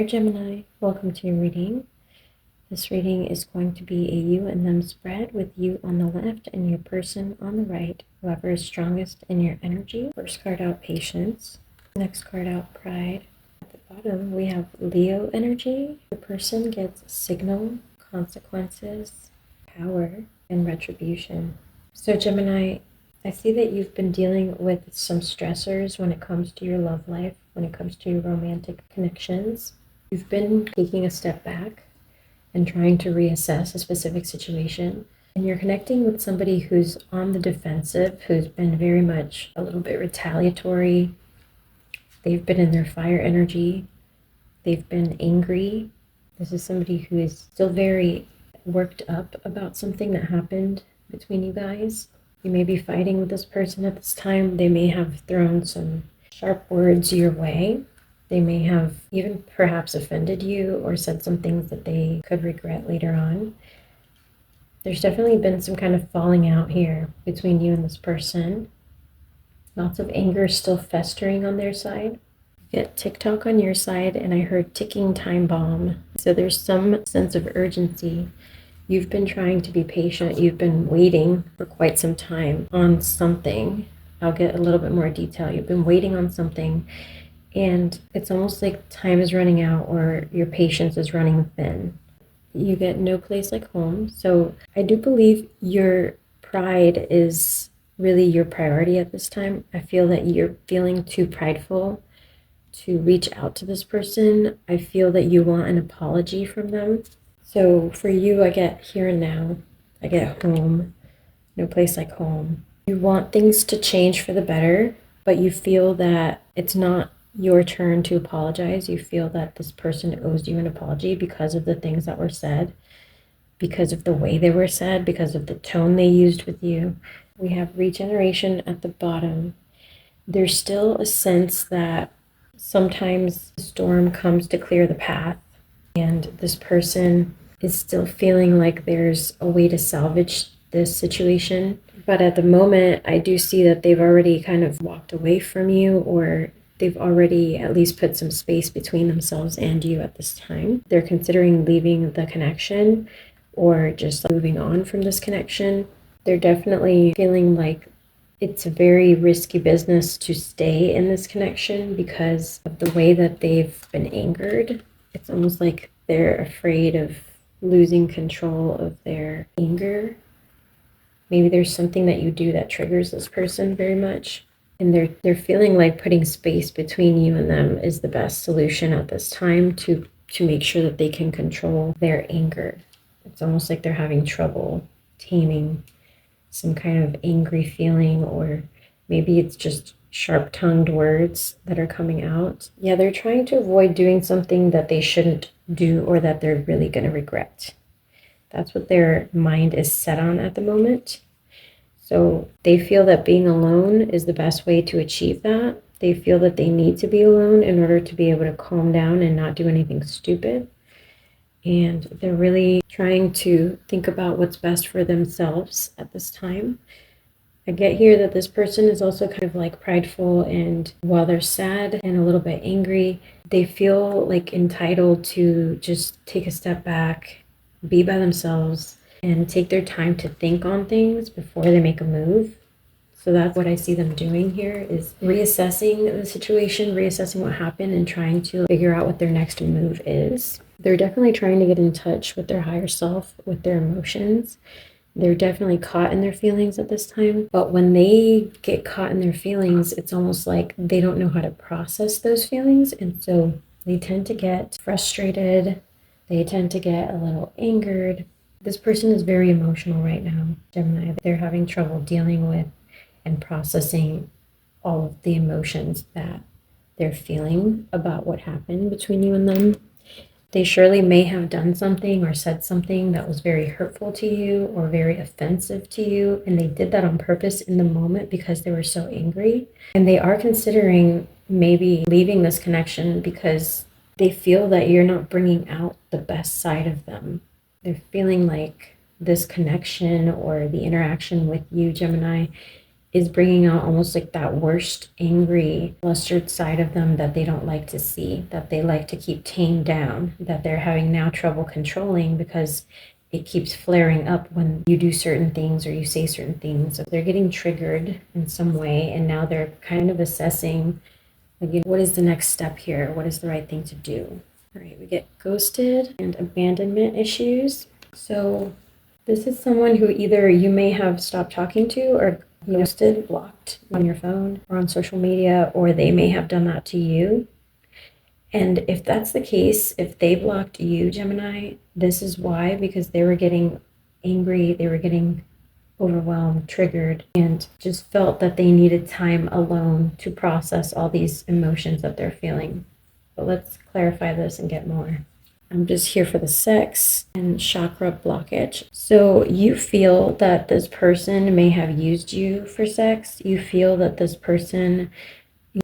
there, Gemini. Welcome to your reading. This reading is going to be a you and them spread with you on the left and your person on the right, whoever is strongest in your energy. First card out, Patience. Next card out, Pride. At the bottom, we have Leo energy. The person gets signal, consequences, power, and retribution. So Gemini, I see that you've been dealing with some stressors when it comes to your love life, when it comes to your romantic connections. You've been taking a step back and trying to reassess a specific situation. And you're connecting with somebody who's on the defensive, who's been very much a little bit retaliatory. They've been in their fire energy. They've been angry. This is somebody who is still very worked up about something that happened between you guys. You may be fighting with this person at this time. They may have thrown some sharp words your way. They may have even perhaps offended you or said some things that they could regret later on. There's definitely been some kind of falling out here between you and this person. Lots of anger still festering on their side. You get TikTok on your side, and I heard ticking time bomb. So there's some sense of urgency. You've been trying to be patient. You've been waiting for quite some time on something. I'll get a little bit more detail. You've been waiting on something, and it's almost like time is running out or your patience is running thin. You get no place like home. So I do believe your pride is really your priority at this time. I feel that you're feeling too prideful to reach out to this person. I feel that you want an apology from them. So for you, I get here and now. I get home. No place like home. You want things to change for the better, but you feel that it's not your turn to apologize. You feel that this person owes you an apology because of the things that were said, because of the way they were said, because of the tone they used with you. We have regeneration at the bottom. There's still a sense that sometimes the storm comes to clear the path, and this person is still feeling like there's a way to salvage this situation. But at the moment, I do see that they've already kind of walked away from you, or they've already at least put some space between themselves and you at this time. They're considering leaving the connection or just moving on from this connection. They're definitely feeling like it's a very risky business to stay in this connection because of the way that they've been angered. It's almost like they're afraid of losing control of their anger. Maybe there's something that you do that triggers this person very much. And they're feeling like putting space between you and them is the best solution at this time to make sure that they can control their anger. It's almost like they're having trouble taming some kind of angry feeling, or maybe it's just sharp-tongued words that are coming out. Yeah, they're trying to avoid doing something that they shouldn't do or that they're really going to regret. That's what their mind is set on at the moment. So they feel that being alone is the best way to achieve that. They feel that they need to be alone in order to be able to calm down and not do anything stupid. And they're really trying to think about what's best for themselves at this time. I get here that this person is also kind of like prideful, and while they're sad and a little bit angry, they feel like entitled to just take a step back, be by themselves, and take their time to think on things before they make a move. So that's what I see them doing here, is reassessing the situation, reassessing what happened, and trying to figure out what their next move is. They're definitely trying to get in touch with their higher self, with their emotions. They're definitely caught in their feelings at this time. But when they get caught in their feelings, it's almost like they don't know how to process those feelings. And so they tend to get frustrated. They tend to get a little angered. This person is very emotional right now, Gemini. They're having trouble dealing with and processing all of the emotions that they're feeling about what happened between you and them. They surely may have done something or said something that was very hurtful to you or very offensive to you, and they did that on purpose in the moment because they were so angry. And they are considering maybe leaving this connection because they feel that you're not bringing out the best side of them. They're feeling like this connection or the interaction with you, Gemini, is bringing out almost like that worst, angry, flustered side of them that they don't like to see, that they like to keep tamed down, that they're having now trouble controlling because it keeps flaring up when you do certain things or you say certain things. So they're getting triggered in some way, and now they're kind of assessing, like, you know, what is the next step here? What is the right thing to do? All right, we get ghosted and abandonment issues. So this is someone who either you may have stopped talking to or ghosted, blocked on your phone or on social media, or they may have done that to you. And if that's the case, if they blocked you, Gemini, this is why, because they were getting angry, they were getting overwhelmed, triggered, and just felt that they needed time alone to process all these emotions that they're feeling. But let's clarify this and get more. I'm just here for the sex and chakra blockage. So you feel that this person may have used you for sex. You feel that this person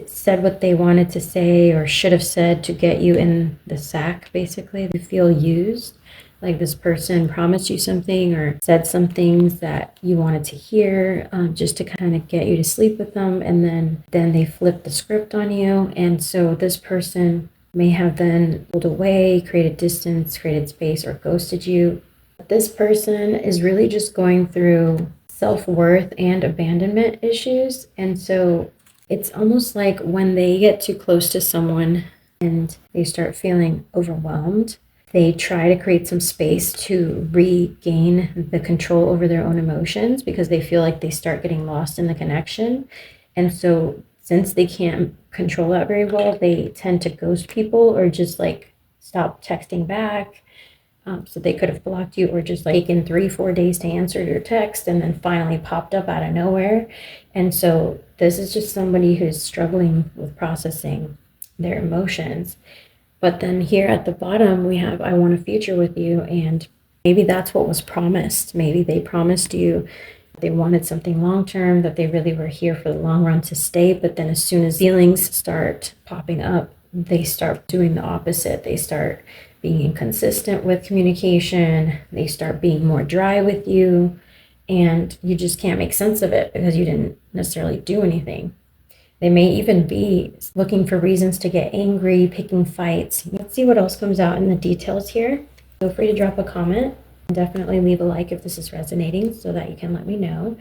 said what they wanted to say or should have said to get you in the sack, basically. You feel used, like this person promised you something or said some things that you wanted to hear, just to kind of get you to sleep with them, and then they flipped the script on you. And so this person may have then pulled away, created distance, created space, or ghosted you. This person is really just going through self-worth and abandonment issues. And so it's almost like when they get too close to someone and they start feeling overwhelmed, they try to create some space to regain the control over their own emotions because they feel like they start getting lost in the connection. And so since they can't control that very well, they tend to ghost people or just like stop texting back. So they could have blocked you or just like taken 3-4 days to answer your text and then finally popped up out of nowhere. And so this is just somebody who's struggling with processing their emotions. But then here at the bottom, we have, I want a future with you. And maybe that's what was promised. Maybe they promised you they wanted something long-term, that they really were here for the long run to stay. But then as soon as feelings start popping up, they start doing the opposite. They start being inconsistent with communication. They start being more dry with you. And you just can't make sense of it because you didn't necessarily do anything. They may even be looking for reasons to get angry, picking fights. Let's see what else comes out in the details here. Feel free to drop a comment. Definitely leave a like if this is resonating so that you can let me know.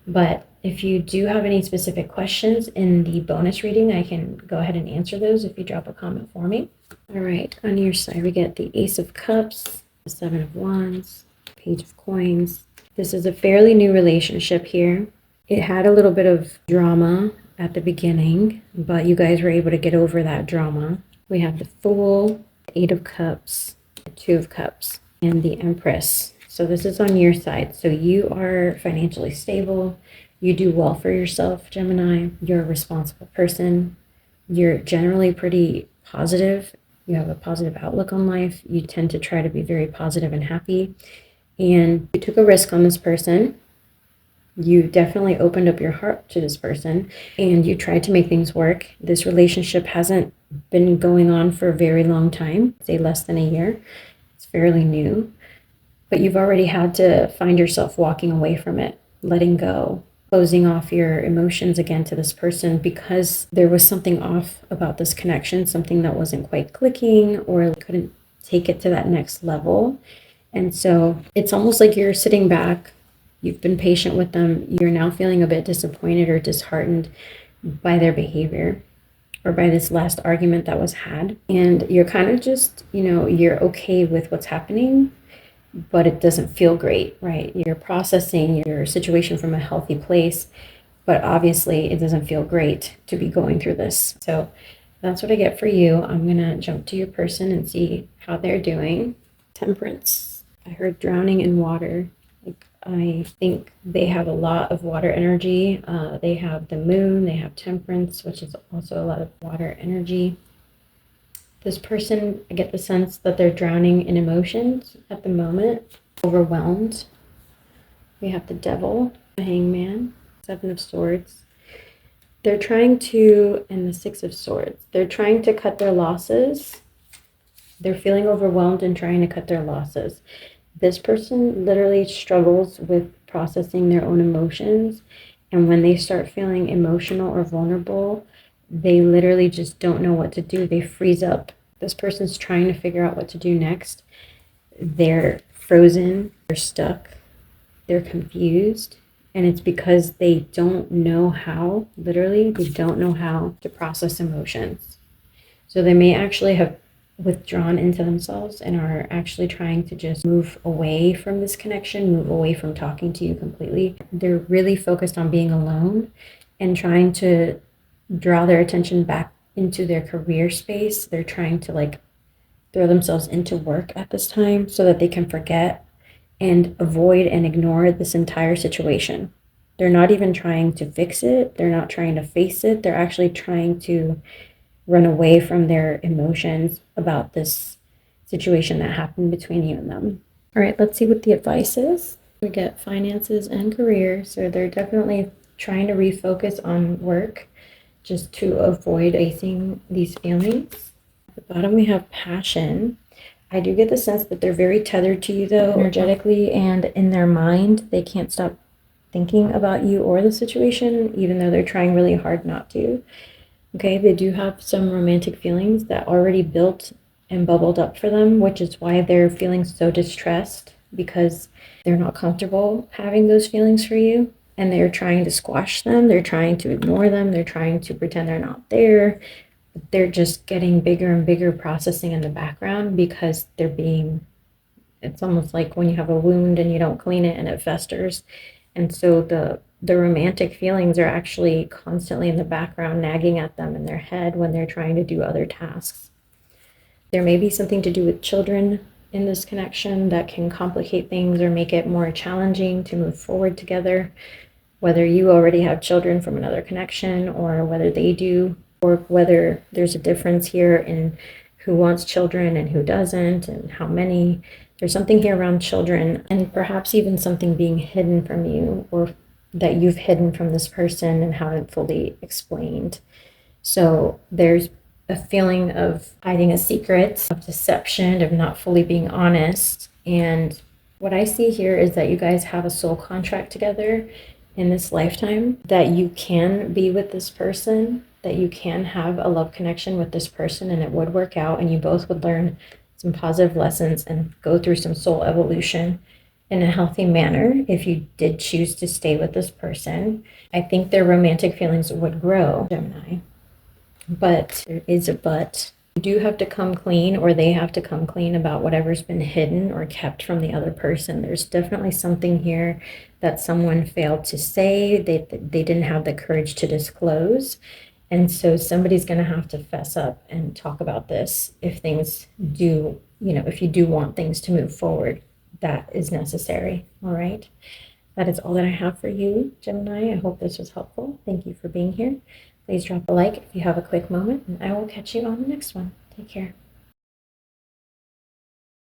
But if you do have any specific questions in the bonus reading, I can go ahead and answer those if you drop a comment for me. All right, on your side, we get the Ace of Cups, the Seven of Wands, Page of Coins. This is a fairly new relationship here. It had a little bit of drama at the beginning, but you guys were able to get over that drama. We have the Fool, the Eight of Cups, the Two of Cups, and the Empress. So this is on your side. So you are financially stable. You do well for yourself, Gemini. You're a responsible person. You're generally pretty positive. You have a positive outlook on life. You tend to try to be very positive and happy. And you took a risk on this person. You definitely opened up your heart to this person and you tried to make things work. This relationship hasn't been going on for a very long time, say less than a year. It's fairly new, but you've already had to find yourself walking away from it, letting go, closing off your emotions again to this person because there was something off about this connection, something that wasn't quite clicking or couldn't take it to that next level. And so it's almost like you're sitting back. You've been patient with them. You're now feeling a bit disappointed or disheartened by their behavior or by this last argument that was had. And you're kind of just, you're okay with what's happening, but it doesn't feel great, right? You're processing your situation from a healthy place, but obviously it doesn't feel great to be going through this. So that's what I get for you. I'm going to jump to your person and see how they're doing. Temperance. I heard drowning in water. I think they have a lot of water energy. They have the moon, they have temperance, which is also a lot of water energy. This person, I get the sense that they're drowning in emotions at the moment, overwhelmed. We have the Devil, the Hangman, Seven of Swords. They're trying to, and the Six of Swords, they're trying to cut their losses. They're feeling overwhelmed and trying to cut their losses. This person literally struggles with processing their own emotions And when they start feeling emotional or vulnerable, they literally just don't know what to do. They freeze up. This person's trying to figure out what to do next. They're frozen, they're stuck, they're confused. And it's because they don't know how, literally, they don't know how to process emotions. So they may actually have withdrawn into themselves and are actually trying to just move away from this connection, move away from talking to you completely. They're really focused on being alone and trying to draw their attention back into their career space. They're trying to like throw themselves into work at this time so that they can forget and avoid and ignore this entire situation. They're not even trying to fix it. They're not trying to face it. They're actually trying to run away from their emotions about this situation that happened between you and them. All right, let's see what the advice is. We get finances and career. So they're definitely trying to refocus on work just to avoid facing these feelings. At the bottom, we have passion. I do get the sense that they're very tethered to you, though, energetically, and in their mind, they can't stop thinking about you or the situation, even though they're trying really hard not to. Okay, they do have some romantic feelings that already built and bubbled up for them, which is why they're feeling so distressed, because they're not comfortable having those feelings for you, and they're trying to squash them. They're trying to ignore them. They're trying to pretend they're not there. But they're just getting bigger and bigger processing in the background because they're being, it's almost like when you have a wound and you don't clean it and it festers. And so the romantic feelings are actually constantly in the background, nagging at them in their head when they're trying to do other tasks. There may be something to do with children in this connection that can complicate things or make it more challenging to move forward together, whether you already have children from another connection or whether they do, or whether there's a difference here in who wants children and who doesn't and how many. There's something here around children, and perhaps even something being hidden from you or that you've hidden from this person and haven't fully explained. So there's a feeling of hiding a secret, of deception, of not fully being honest. And what I see here is that you guys have a soul contract together in this lifetime, that you can be with this person, that you can have a love connection with this person, and it would work out, and you both would learn some positive lessons and go through some soul evolution in a healthy manner if you did choose to stay with this person. I think their romantic feelings would grow, Gemini. But there is a but. You do have to come clean, or they have to come clean about whatever's been hidden or kept from the other person. There's definitely something here that someone failed to say, they didn't have the courage to disclose. And so somebody's going to have to fess up and talk about this if things do, if you do want things to move forward, that is necessary. All right. That is all that I have for you, Gemini. I hope this was helpful. Thank you for being here. Please drop a like if you have a quick moment, and I will catch you on the next one. Take care.